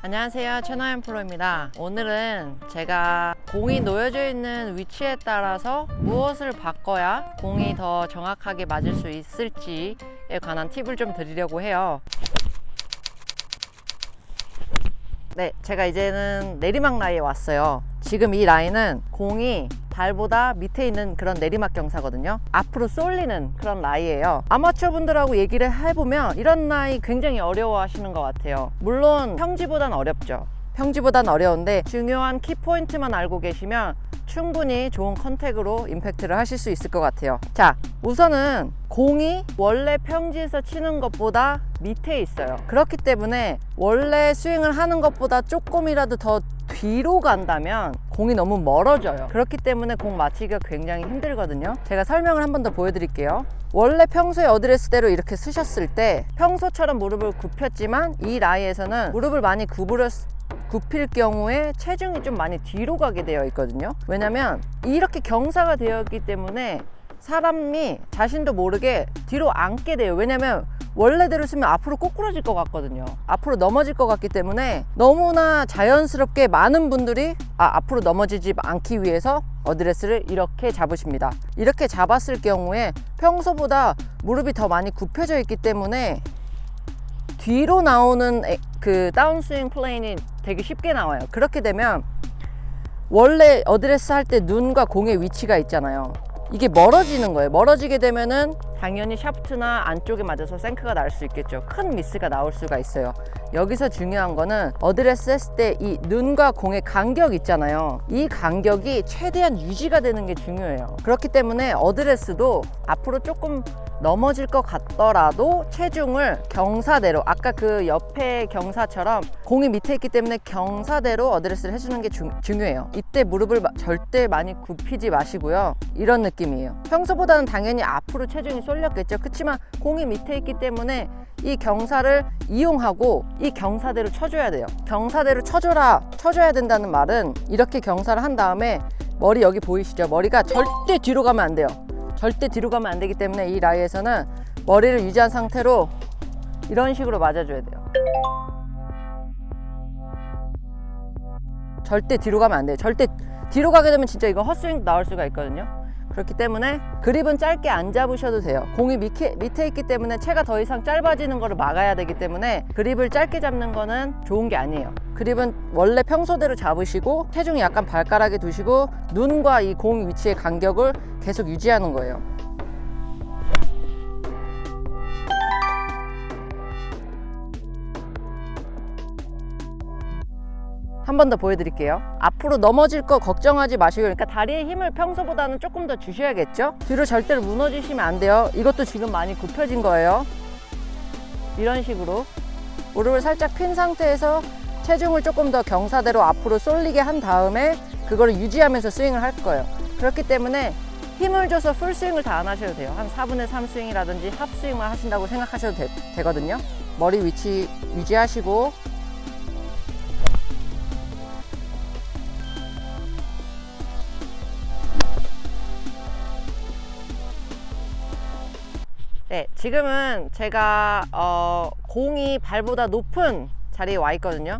안녕하세요, 최나연 프로입니다. 오늘은 제가 공이 놓여져 있는 위치에 따라서 무엇을 바꿔야 공이 더 정확하게 맞을 수 있을지에 관한 팁을 좀 드리려고 해요. 네, 제가 이제는 내리막 라인에 왔어요. 지금 이 라인은 공이 발보다 밑에 있는 그런 내리막 경사거든요. 앞으로 쏠리는 그런 라이예요. 아마추어 분들하고 얘기를 해보면 이런 라이 굉장히 어려워 하시는 것 같아요. 물론 평지보단 어렵죠. 평지보단 어려운데 중요한 키포인트만 알고 계시면 충분히 좋은 컨택으로 임팩트를 하실 수 있을 것 같아요. 자, 우선은 공이 원래 평지에서 치는 것보다 밑에 있어요. 그렇기 때문에 원래 스윙을 하는 것보다 조금이라도 더 뒤로 간다면 공이 너무 멀어져요. 그렇기 때문에 공 맞히기가 굉장히 힘들거든요. 제가 설명을 한 번 더 보여드릴게요. 원래 평소에 어드레스대로 이렇게 쓰셨을 때 평소처럼 무릎을 굽혔지만 이 라이에서는 무릎을 많이 굽힐 경우에 체중이 좀 많이 뒤로 가게 되어 있거든요. 왜냐면 이렇게 경사가 되어 있기 때문에 사람이 자신도 모르게 뒤로 앉게 돼요. 왜냐면 원래대로 쓰면 앞으로 꼬꾸라질 것 같거든요. 앞으로 넘어질 것 같기 때문에 너무나 자연스럽게 많은 분들이 앞으로 넘어지지 않기 위해서 어드레스를 이렇게 잡으십니다. 이렇게 잡았을 경우에 평소보다 무릎이 더 많이 굽혀져 있기 때문에 뒤로 나오는 그 다운스윙 플레인이 되게 쉽게 나와요. 그렇게 되면 원래 어드레스 할 때 눈과 공의 위치가 있잖아요. 이게 멀어지는 거예요. 멀어지게 되면은 당연히 샤프트나 안쪽에 맞아서 생크가 날 수 있겠죠. 큰 미스가 나올 수가 있어요. 여기서 중요한 거는 어드레스 했을 때 이 눈과 공의 간격 있잖아요. 이 간격이 최대한 유지가 되는 게 중요해요. 그렇기 때문에 어드레스도 앞으로 조금 넘어질 것 같더라도 체중을 경사대로, 아까 그 옆에 경사처럼 공이 밑에 있기 때문에 경사대로 어드레스를 해주는 게 중요해요. 이때 무릎을 절대 많이 굽히지 마시고요. 이런 느낌이에요. 평소보다는 당연히 앞으로 체중이 쏠렸겠죠. 그렇지만 공이 밑에 있기 때문에 이 경사를 이용하고 이 경사대로 쳐줘야 돼요. 경사대로 쳐줘야 된다는 말은 이렇게 경사를 한 다음에 머리 여기 보이시죠? 머리가 절대 뒤로 가면 안 돼요. 절대 뒤로 가면 안 되기 때문에 이 라이에서는 머리를 유지한 상태로 이런 식으로 맞아줘야 돼요. 절대 뒤로 가면 안 돼요. 절대 뒤로 가게 되면 진짜 이거 헛스윙 나올 수가 있거든요. 그렇기 때문에 그립은 짧게 안 잡으셔도 돼요. 공이 밑에 있기 때문에 채가 더 이상 짧아지는 거를 막아야 되기 때문에 그립을 짧게 잡는 거는 좋은 게 아니에요. 그립은 원래 평소대로 잡으시고 체중이 약간 발가락에 두시고 눈과 이 공 위치의 간격을 계속 유지하는 거예요. 한 번 더 보여드릴게요. 앞으로 넘어질 거 걱정하지 마시고, 그러니까 다리에 힘을 평소보다는 조금 더 주셔야겠죠. 뒤로 절대로 무너지시면 안 돼요. 이것도 지금 많이 굽혀진 거예요. 이런 식으로 무릎을 살짝 핀 상태에서 체중을 조금 더 경사대로 앞으로 쏠리게 한 다음에 그거를 유지하면서 스윙을 할 거예요. 그렇기 때문에 힘을 줘서 풀스윙을 다 안 하셔도 돼요. 한 4분의 3 스윙이라든지 합스윙만 하신다고 생각하셔도 되거든요. 머리 위치 유지하시고, 네, 지금은 제가 공이 발보다 높은 자리에 와 있거든요.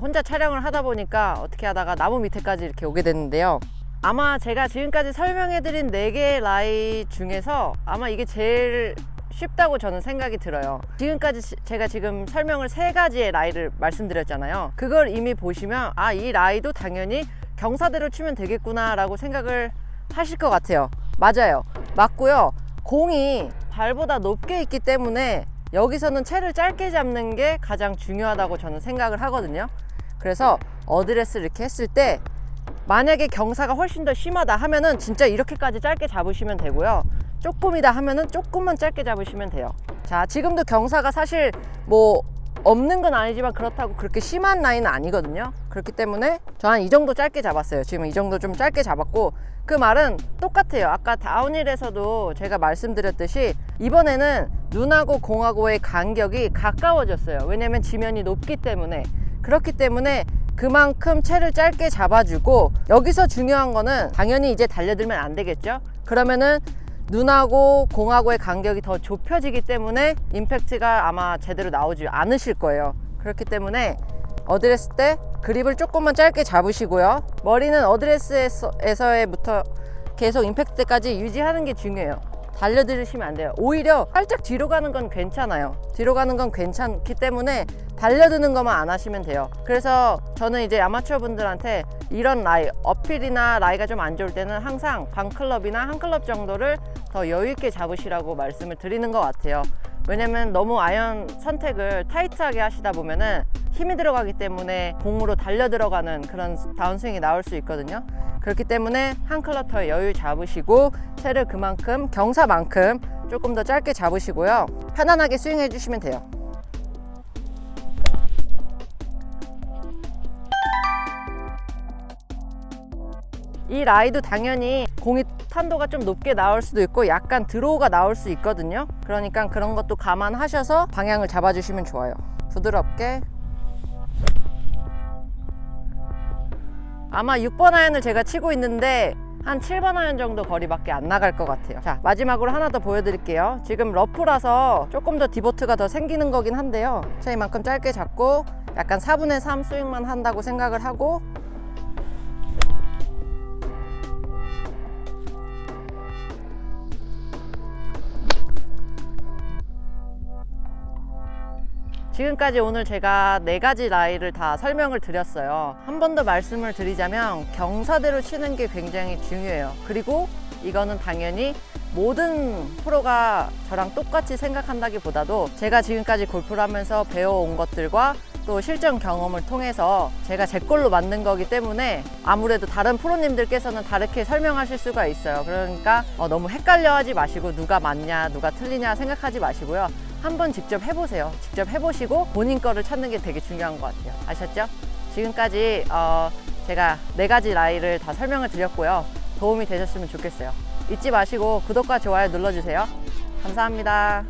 혼자 촬영을 하다 보니까 어떻게 하다가 나무 밑에까지 이렇게 오게 됐는데요. 아마 제가 지금까지 설명해드린 4개의 라이 중에서 아마 이게 제일 쉽다고 저는 생각이 들어요. 지금까지 제가 지금 설명을 3가지의 라이를 말씀드렸잖아요. 그걸 이미 보시면 이 라이도 당연히 경사대로 치면 되겠구나 라고 생각을 하실 것 같아요. 맞아요. 맞고요. 공이 발보다 높게 있기 때문에 여기서는 채를 짧게 잡는 게 가장 중요하다고 저는 생각을 하거든요. 그래서 어드레스를 이렇게 했을 때 만약에 경사가 훨씬 더 심하다 하면은 진짜 이렇게까지 짧게 잡으시면 되고요. 조금이다 하면은 조금만 짧게 잡으시면 돼요. 자, 지금도 경사가 사실 뭐 없는 건 아니지만 그렇다고 그렇게 심한 라인은 아니거든요. 그렇기 때문에 저 한 이 정도 짧게 잡았어요. 지금 이 정도 좀 짧게 잡았고, 그 말은 똑같아요. 아까 다운힐에서도 제가 말씀드렸듯이 이번에는 눈하고 공하고의 간격이 가까워졌어요. 왜냐면 지면이 높기 때문에. 그렇기 때문에 그만큼 채를 짧게 잡아주고, 여기서 중요한 거는 당연히 이제 달려들면 안 되겠죠. 그러면은 눈하고 공하고의 간격이 더 좁혀지기 때문에 임팩트가 아마 제대로 나오지 않으실 거예요. 그렇기 때문에 어드레스 때 그립을 조금만 짧게 잡으시고요. 머리는 어드레스에서부터 계속 임팩트까지 유지하는 게 중요해요. 달려들으시면 안 돼요. 오히려 살짝 뒤로 가는 건 괜찮아요. 뒤로 가는 건 괜찮기 때문에 달려드는 것만 안 하시면 돼요. 그래서 저는 이제 아마추어 분들한테 이런 라이, 어필이나 라이가 좀 안 좋을 때는 항상 반클럽이나 한 클럽 정도를 더 여유 있게 잡으시라고 말씀을 드리는 것 같아요. 왜냐면 너무 아이언 선택을 타이트하게 하시다 보면은 힘이 들어가기 때문에 공으로 달려 들어가는 그런 다운스윙이 나올 수 있거든요. 그렇기 때문에 한 클럽 더 여유 잡으시고 채를 그만큼 경사만큼 조금 더 짧게 잡으시고요. 편안하게 스윙해 주시면 돼요. 이 라이도 당연히 공이 탄도가 좀 높게 나올 수도 있고 약간 드로우가 나올 수 있거든요. 그러니까 그런 것도 감안하셔서 방향을 잡아주시면 좋아요. 부드럽게. 아마 6번 아이언을 제가 치고 있는데 한 7번 아이언 정도 거리밖에 안 나갈 것 같아요. 자, 마지막으로 하나 더 보여드릴게요. 지금 러프라서 조금 더 디보트가 더 생기는 거긴 한데요. 자, 이만큼 짧게 잡고 약간 4분의 3 스윙만 한다고 생각을 하고 지금까지 오늘 제가 4가지 라이를 다 설명을 드렸어요. 한 번 더 말씀을 드리자면 경사대로 치는 게 굉장히 중요해요. 그리고 이거는 당연히 모든 프로가 저랑 똑같이 생각한다기보다도 제가 지금까지 골프를 하면서 배워온 것들과 또 실전 경험을 통해서 제가 제 걸로 만든 거기 때문에 아무래도 다른 프로님들께서는 다르게 설명하실 수가 있어요. 그러니까 너무 헷갈려 하지 마시고 누가 맞냐 누가 틀리냐 생각하지 마시고요. 한번 직접 해보세요. 직접 해보시고 본인 거를 찾는 게 되게 중요한 것 같아요. 아셨죠? 지금까지 제가 4가지 라이를 다 설명을 드렸고요. 도움이 되셨으면 좋겠어요. 잊지 마시고 구독과 좋아요 눌러주세요. 감사합니다.